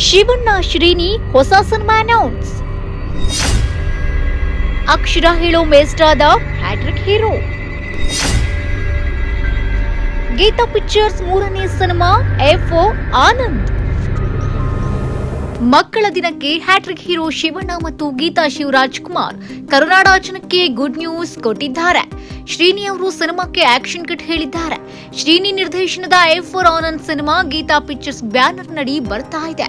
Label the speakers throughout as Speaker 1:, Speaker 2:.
Speaker 1: ಶಿವಣ್ಣ ಶ್ರೀನಿ ಹೊಸ cinema announce. ಅಕ್ಷರ ಹೇಳೋ ಮೇಸ್ಟಾದ ಹ್ಯಾಟ್ರಿಕ್ ಹೀರೋ. ಗೀತಾ ಪಿಕ್ಚರ್ಸ್ ಮೂರನೇ ಸಿನಿಮಾ ಎಫ್ಒ ಆನಂದ್. ಮಕ್ಕಳ ದಿನಕ್ಕೆ ಹ್ಯಾಟ್ರಿಕ್ ಹೀರೋ ಶಿವಣ್ಣ ಮತ್ತು ಗೀತಾ ಶಿವರಾಜ್ ಕುಮಾರ್ ಕರುನಾಡ ಜನಕ್ಕೆ ಗುಡ್ ನ್ಯೂಸ್ ಕೊಟ್ಟಿದ್ದಾರೆ. ಶ್ರೀನಿ ಅವರು ಸಿನಿಮಾಕ್ಕೆ ಆಕ್ಷನ್ ಕಟ್ ಹೇಳಿದ್ದಾರೆ. ಶ್ರೀನಿ ನಿರ್ದೇಶನದ FO Anand cinema Geetha pictures banner ನಡಿ ಬರ್ತಾ ಇದೆ.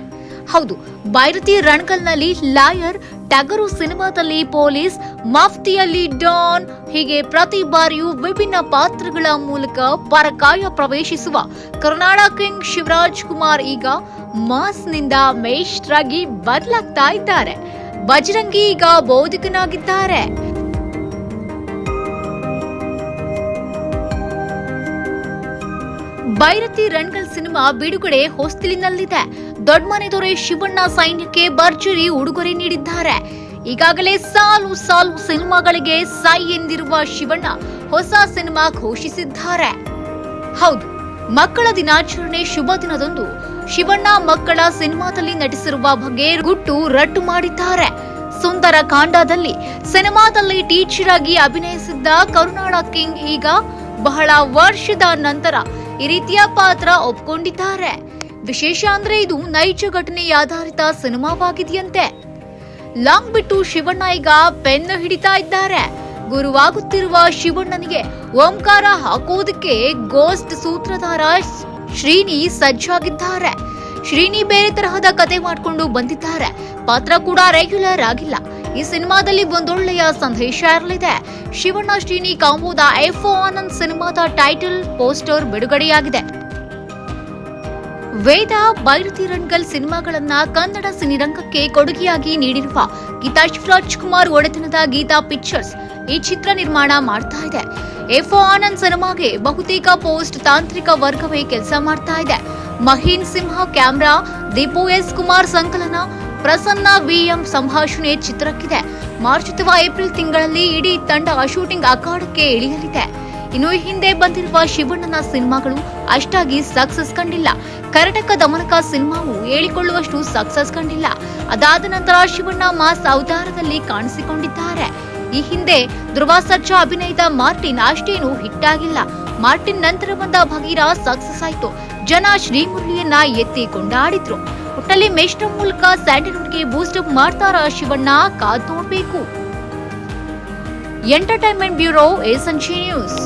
Speaker 1: ಹೌದು, ಬೈರತಿ ರಣಕಲ್ನಲ್ಲಿ ಲಾಯರ್, ಟಗರು ಸಿನಿಮಾದಲ್ಲಿ ಪೊಲೀಸ್, ಮಾಫ್ತಿಯಲ್ಲಿ ಡಾನ್, ಹೀಗೆ ಪ್ರತಿ ಬಾರಿಯೂ ವಿಭಿನ್ನ ಪಾತ್ರಗಳ ಮೂಲಕ ಪರಕಾಯ ಪ್ರವೇಶಿಸುವ ಕರುನಾಡ ಕಿಂಗ್ ಶಿವರಾಜ್ ಕುಮಾರ್ ಈಗ ಮಾಸ್ನಿಂದ ಮೇಷ್ಟ್ರಾಗಿ ಬದಲಾಗ್ತಾ ಇದ್ದಾರೆ. ಬಜರಂಗಿ ಈಗ ಬೌದ್ಧಿಕನಾಗಿದ್ದಾರೆ. ಬೈರತಿ ರಣಕಲ್ ಸಿನಿಮಾ ಬಿಡುಗಡೆ ಹೊಸ್ತಿಲಿನಲ್ಲಿದೆ. ದೊಡ್ಡಮನೆ ದೊರೆ ಶಿವಣ್ಣ ಸೈನ್ಯಕ್ಕೆ ಭರ್ಜರಿ ಉಡುಗೊರೆ ನೀಡಿದ್ದಾರೆ. ಈಗಾಗಲೇ ಸಾಲು ಸಿನಿಮಾಗಳಿಗೆ ಸೈ ಎಂದಿರುವ ಶಿವಣ್ಣ ಹೊಸ ಸಿನಿಮಾ ಘೋಷಿಸಿದ್ದಾರೆ. ಹೌದು, ಮಕ್ಕಳ ದಿನಾಚರಣೆ ಶುಭ ದಿನದಂದು ಶಿವಣ್ಣ ಮಕ್ಕಳ ಸಿನಿಮಾದಲ್ಲಿ ನಟಿಸಿರುವ ಬಗ್ಗೆ ಗುಟ್ಟು ರಟ್ಟು ಮಾಡಿದ್ದಾರೆ. ಸುಂದರ ಕಾಂಡದಲ್ಲಿ ಸಿನಿಮಾದಲ್ಲಿ ಟೀಚರ್ ಆಗಿ ಅಭಿನಯಿಸಿದ್ದ ಕರುನಾಡ ಕಿಂಗ್ ಈಗ ಬಹಳ ವರ್ಷದ ನಂತರ ಈ ರೀತಿಯ ಪಾತ್ರ ಒಪ್ಕೊಂಡಿದ್ದಾರೆ. ವಿಶೇಷ ಅಂದ್ರೆ ಇದು ನೈಜ ಘಟನೆಯಾಧಾರಿತ ಸಿನಿಮಾವಾಗಿದೆಯಂತೆ. ಲಾಂಗ್ ಬಿಟ್ಟು ಶಿವಣ್ಣ ಈಗ ಪೆನ್ ಹಿಡಿತಾ ಇದ್ದಾರೆ. ಗುರುವಾಗುತ್ತಿರುವ ಶಿವಣ್ಣನಿಗೆ ಓಂಕಾರ ಹಾಕೋದಕ್ಕೆ ಗೋಸ್ಟ್ ಸೂತ್ರಧಾರ ಶ್ರೀನಿ ಸಜ್ಜಾಗಿದ್ದಾರೆ. ಶ್ರೀನಿ ಬೇರೆ ತರಹದ ಕತೆ ಮಾಡಿಕೊಂಡು ಬಂದಿದ್ದಾರೆ. ಪಾತ್ರ ಕೂಡ ರೆಗ್ಯುಲರ್ ಆಗಿಲ್ಲ. ಈ ಸಿನಿಮಾದಲ್ಲಿ ಒಂದೊಳ್ಳೆಯ ಸಂದೇಶ ಇರಲಿದೆ. ಶಿವಣ್ಣ ಶ್ರೀನಿ ಕಾಂಬೋದ ಎಫ್ಒ ಆನಂದ್ ಸಿನಿಮಾದ ಟೈಟಲ್ ಪೋಸ್ಟರ್ ಬಿಡುಗಡೆಯಾಗಿದೆ. ವೇದ, ಬೈರತಿ ರಣಕಲ್ ಸಿನಿಮಾಗಳನ್ನ ಕನ್ನಡ ಸಿನಿರಂಗಕ್ಕೆ ಕೊಡುಗೆಯಾಗಿ ನೀಡಿರುವ ಗೀತಾ ಶಿವರಾಜ್ ಕುಮಾರ್ ಒಡೆತನದ ಗೀತಾ ಪಿಕ್ಚರ್ಸ್ ಈ ಚಿತ್ರ ನಿರ್ಮಾಣ ಮಾಡ್ತಾ ಇದೆ. ಎಫ್ಒ ಆನಂದ್ ಸಿನಿಮಾಗೆ ಬಹುತೇಕ ಪೋಸ್ಟ್ ತಾಂತ್ರಿಕ ವರ್ಗವೇ ಕೆಲಸ ಮಾಡ್ತಾ ಇದೆ. ಮಹೀನ್ ಸಿಂಹ ಕ್ಯಾಮ್ರಾ, ದೀಪು ಎಸ್ ಕುಮಾರ್ ಸಂಕಲನ, ಪ್ರಸನ್ನ ವಿಎಂ ಸಂಭಾಷಣೆ ಚಿತ್ರಕ್ಕಿದೆ. ಮಾರ್ಚ್ ಅಥವಾ ಏಪ್ರಿಲ್ ತಿಂಗಳಲ್ಲಿ ಇಡೀ ತಂಡ ಶೂಟಿಂಗ್ ಅಖಾಡಕ್ಕೆ ಇಳಿಯಲಿದೆ. ಇನ್ನು ಹಿಂದೆ ಬಂದಿರುವ ಶಿವಣ್ಣನ ಸಿನಿಮಾಗಳು ಅಷ್ಟಾಗಿ ಸಕ್ಸಸ್ ಕಂಡಿಲ್ಲ. ಕರ್ನಾಟಕ ದಮನಕ ಸಿನಿಮಾವು ಹೇಳಿಕೊಳ್ಳುವಷ್ಟು ಸಕ್ಸಸ್ ಕಂಡಿಲ್ಲ. ಅದಾದ ನಂತರ ಶಿವಣ್ಣ ಮಾಸ್ ಅವತಾರದಲ್ಲಿ ಕಾಣಿಸಿಕೊಂಡಿದ್ದಾರೆ. ಈ ಹಿಂದೆ ಧ್ರುವ ಸರ್ಜಾ ಅಭಿನಯದ ಮಾರ್ಟಿನ್ ಅಷ್ಟೇನು ಹಿಟ್ ಆಗಿಲ್ಲ. ಮಾರ್ಟಿನ್ ನಂತರ ಬಂದ ಭಗೀರ ಸಕ್ಸಸ್ ಆಯ್ತು. ಜನ ಶ್ರೀಮುರಳಿಯನ್ನ ಎತ್ತಿ ಕೊಂಡಾಡಿದ್ರು. ಒಟ್ಟಲ್ಲಿ ಮೇಷ್ಟ್ರ ಮೂಲಕ ಸ್ಯಾಂಡಲ್ವುಡ್ಗೆ ಬೂಸ್ಟ್ ಅಪ್ ಮಾಡ್ತಾರ ಶಿವಣ್ಣ, ಕಾದ್ ನೋಡ್ಬೇಕು. ಎಂಟರ್ಟೈನ್ಮೆಂಟ್ ಬ್ಯೂರೋ, ಎ ಸಂಜೆ ನ್ಯೂಸ್.